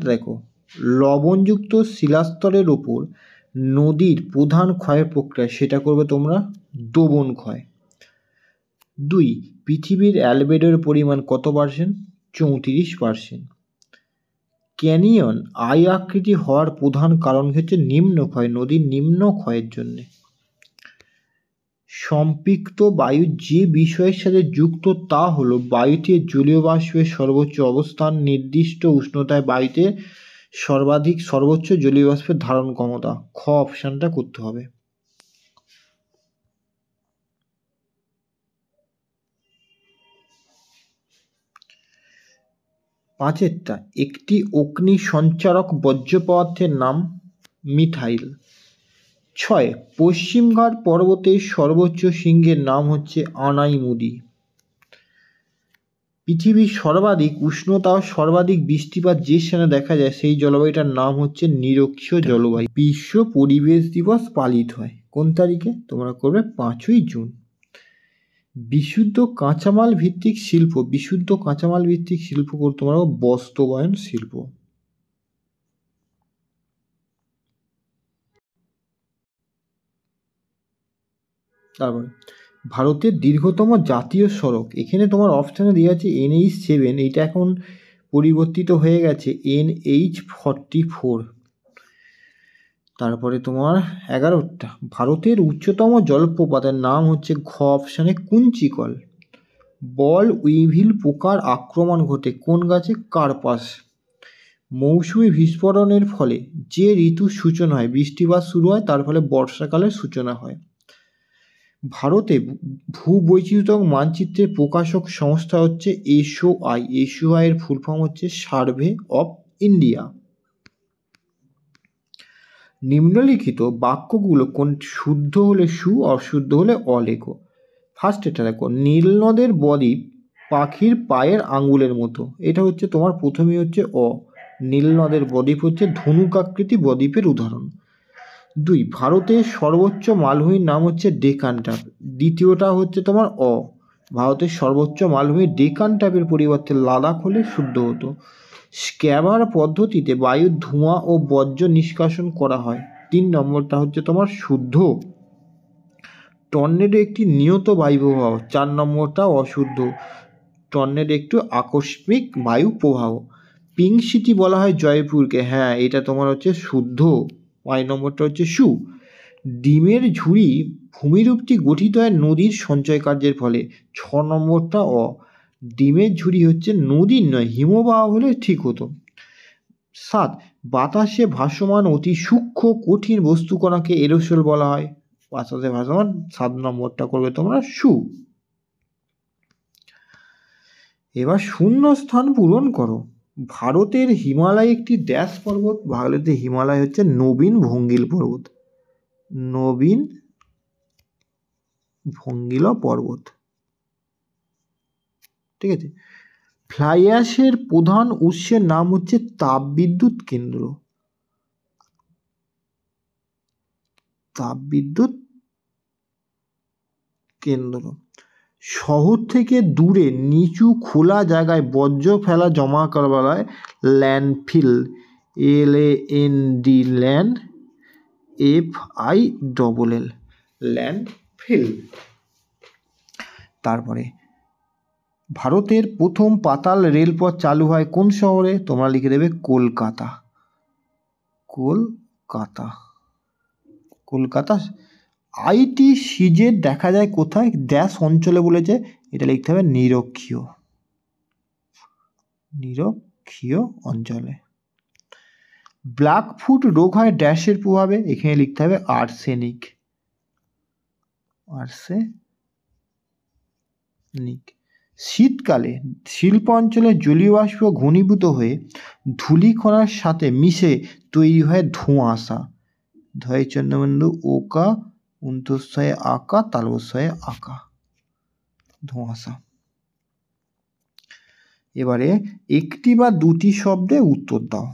পাঁচেরটা দেখো, লবণযুক্ত শিলাস্তরের ওপর নদীর প্রধান ক্ষয়ের প্রক্রিয়া, সেটা করবে তোমরা দোবন ক্ষয়। 2, পৃথিবীর অ্যালবেডোর পরিমাণ কত পার্সেন্ট? 34%। ক্যানিয়ন আই আকৃতি হওয়ার প্রধান কারণ হচ্ছে নিম্নক্ষয়, নদীর নিম্নক্ষয়ের জন্য। সম্পৃক্ত বায়ু যে বিষয়ের সাথে যুক্ত তা হলো বায়ুতে জলীয় বাষ্পের সর্বোচ্চ অবস্থান, নির্দিষ্ট উষ্ণতায় বায়ুতে সর্বোচ্চ জলীয় বাষ্পের ধারণ ক্ষমতা। খ অপশানটা করতে হবে। পাঁচেরটা, একটি অগ্নি সঞ্চারক বর্জ্য পদার্থের নাম মিথাইল। 6, পশ্চিমঘাট পর্বতের সর্বোচ্চ শৃঙ্গের নাম হচ্ছে আনাইমুদি। পৃথিবীর সর্বাধিক উষ্ণতা ও সর্বাধিক বৃষ্টিপাত যে স্থানে দেখা যায় সেই জলবায়ুটার নাম হচ্ছে নিরক্ষীয় জলবায়ু। বিশ্ব পরিবেশ দিবস পালিত হয় কোন তারিখে? তোমরা করবে 5ই জুন। বিশুদ্ধ কাঁচামাল ভিত্তিক শিল্প, বিশুদ্ধ কাঁচামাল ভিত্তিক শিল্প করতে তোমরা বস্ত্রায়ন শিল্প। তারপরে ভারতের দীর্ঘতম জাতীয় সড়ক, এখানে তোমার অপশানে দেওয়া আছে NH7, এইটা এখন পরিবর্তিত হয়ে গেছে NH44। তারপরে তোমার 11টা, ভারতের উচ্চতম জলপ্রপাতের নাম হচ্ছে ঘ অপশানে কুঞ্চিকল। বল উইভিল পোকার আক্রমণ ঘটে কোন গাছে? কার্পাস। মৌসুমি বিস্ফোরণের ফলে যে ঋতুর সূচনা হয়, বৃষ্টিপাত শুরু হয়, তার ফলে বর্ষাকালের সূচনা হয়। ভারতে ভূবৈচিত্র্য মানচিত্রের প্রকাশক সংস্থা হচ্ছে SOI। SOI এর ফুল ফর্ম হচ্ছে সার্ভে অফ ইন্ডিয়া। নিম্নলিখিত বাক্যগুলো কোন শুদ্ধ হলে সু, অশুদ্ধ হলে অ লেখো। ফার্স্ট এটা দেখো, নীল নদের বদ্বীপ পাখির পায়ের আঙ্গুলের মতো, এটা হচ্ছে তোমার প্রথমেই হচ্ছে অ। নীল নদের বদ্বীপ হচ্ছে ধনুকাকৃতি বদ্বীপের উদাহরণ। 2, ভারতের সর্বোচ্চ মালভূমির নাম হচ্ছে ডেকান ট্যাপ, দ্বিতীয়টা হচ্ছে তোমার অ। ভারতের সর্বোচ্চ মালভূমি ডেকান ট্যাপের পরিবর্তে লাদাখ হলে শুদ্ধ হতো। স্ক্যাবার পদ্ধতিতে বায়ুর ধোঁয়া ও বর্জ্য নিষ্কাশন করা হয়, 3 নম্বরটা হচ্ছে তোমার শুদ্ধ। টর্নেডো একটি নিয়ত বায়ুপ্রবাহ, 4 নম্বরটা অশুদ্ধ। টর্নেডো একটু আকস্মিক বায়ু প্রবাহ। পিঙ্ক সিটি বলা হয় জয়পুরকে, হ্যাঁ এটা তোমার হচ্ছে শুদ্ধ। 5 নম্বরটা হচ্ছে সু। ডিমের ঝুড়ি ভূমিরূপটি গঠিত হয় নদীর সঞ্চয় কার্যের ফলে, 6 নম্বরটা অ। ডিমের ঝুড়ি হচ্ছে নদীর নয়, হিমবাহ হলে ঠিক হতো। 7, বাতাসে ভাসমান অতি সূক্ষ্ম কঠিন বস্তুকণাকে এরোসোল বলা হয়, বাতাসে ভাসমান, 7 নম্বরটা করবে তোমরা সু। এবার শূন্য স্থান পূরণ করো। ভারতের হিমালয় একটি ড্যাশ পর্বত, ভারতের হিমালয় হচ্ছে নবীন ভঙ্গিল পর্বত, নবীন ভঙ্গিল পর্বত, ঠিক আছে। ফ্লাই অ্যাশের প্রধান উৎসের নাম হচ্ছে তাপবিদ্যুৎ কেন্দ্র, তাপবিদ্যুৎ কেন্দ্র। শহর থেকে দূরে নিচু খোলা জায়গায় বর্জ্য ফেলা জমা করা বলা হয় landfill, LAND, land FILL, landfill. তারপরে ভারতের প্রথম পাতাল রেলপথ চালু হয় কোন শহরে? তোমরা লিখে দেবে কলকাতা, কলকাতা, কলকাতা। ITCZ দেখা যায় কোথায়? ড্যাশ অঞ্চলে বলেছে, এটা লিখতে হবে নিরক্ষীয়, নিরক্ষীয় অঞ্চলে। ব্ল্যাকফুট রোগ হয় ড্যাশের প্রভাবে, এখানে লিখতে হবে আর্সেনিক, আর্সেনিক। শীতকালে শিল্প অঞ্চলে জলীয় বাষ্প ঘনীভূত হয়ে ধূলিকণার সাথে মিশে তৈরি হয় ধোঁয়াশা, ধয় চন্দ্রবিন্দু ওকা উন্তস্বয়ে আকা তালবস্বয়ে আকা, ধোঁয়াশা। এবারে একটি বা দুটি শব্দে উত্তর দাও।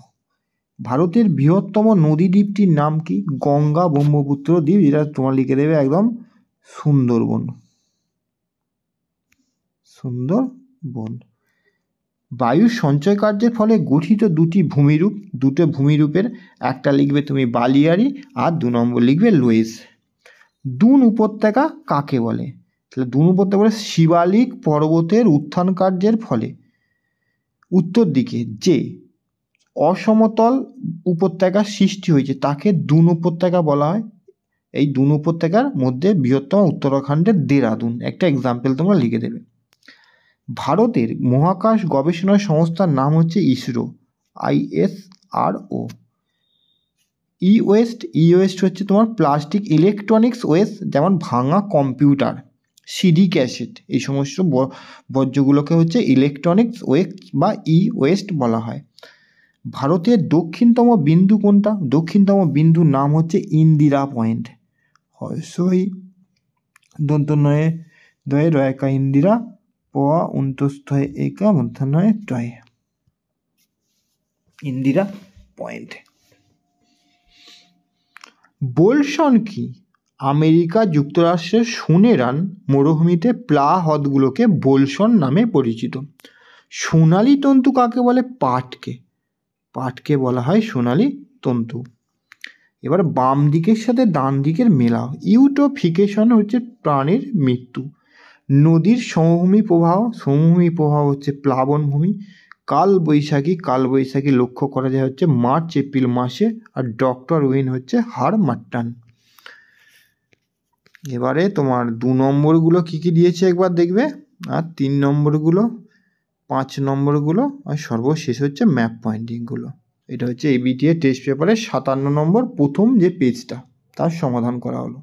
ভারতের বৃহত্তম নদী দ্বীপটির নাম কি? গঙ্গা ব্রহ্মপুত্র দ্বীপ, যেটা তোমার লিখে দেবে একদম সুন্দরবন, সুন্দরবন। বায়ুর সঞ্চয় কার্যের ফলে গঠিত দুটো ভূমিরূপের একটা লিখবে তুমি বালিয়াড়ি আর 2 নম্বর লিখবে লোয়েস। দুন উপত্যকা কাকে বলে? তাহলে দুন উপত্যকা বলে শিবালিক পর্বতের উত্থান কার্যের ফলে উত্তর দিকে যে অসমতল উপত্যকার সৃষ্টি হয়েছে তাকে দুন উপত্যকা বলা হয়। এই দুন উপত্যকার মধ্যে বৃহত্তম উত্তরাখণ্ডের দেরাদুন। একটা এক্সাম্পল তোমরা লিখে দেবে। ভারতের মহাকাশ গবেষণা সংস্থার নাম হচ্ছে ইসরো, ISRO। ই ওয়েস্ট হচ্ছে তোমার প্লাস্টিক ইলেকট্রনিক্স ওয়েস্ট, যেমন ভাঙা কম্পিউটার, সিডি ক্যাসেট, এই সমস্ত বর্জ্যগুলোকে হচ্ছে ইলেকট্রনিক্স ওয়েস্ট বা ওয়েস্ট বলা হয়। ভারতের দক্ষিণতম বিন্দু কোনটা? দক্ষিণতম বিন্দুর নাম হচ্ছে ইন্দিরা পয়েন্ট। হর্ষই দন্তনয়ে দয়ে রয়কা ইন্দিরা প অন্তস্থয় একা মধ্যাহ্নয় টয়, ইন্দিরা পয়েন্ট। বোলসন কি? আমেরিকা যুক্তরাষ্ট্রের সুনেরান মরুভূমিতে প্লা হ্রদগুলোকে বোলসন নামে পরিচিত। সোনালী তন্তু কাকে বলে? পাটকে বলা হয় সোনালী তন্তু। এবার বাম দিকের সাথে ডান দিকের মেলাও। ইউটোফিকেশন হচ্ছে প্রাণীর মৃত্যু। নদীর সমভূমি প্রবাহ হচ্ছে প্লাবনভূমি। কালবৈশাখী লক্ষ্য করা যায় হচ্ছে মার্চ এপ্রিল মাসে, আর ডক্টর উইন হচ্ছে হারমাট্টান। এবারে তোমার 2 নম্বরগুলো কী কী দিয়েছে একবার দেখবে, আর 3 নম্বরগুলো, 5 নম্বরগুলো, আর সর্বশেষ হচ্ছে ম্যাপ পয়েন্টিংগুলো। এটা হচ্ছে ABTA টেস্ট পেপারের 57 নম্বর প্রথম যে পেজটা, তার সমাধান করা হলো।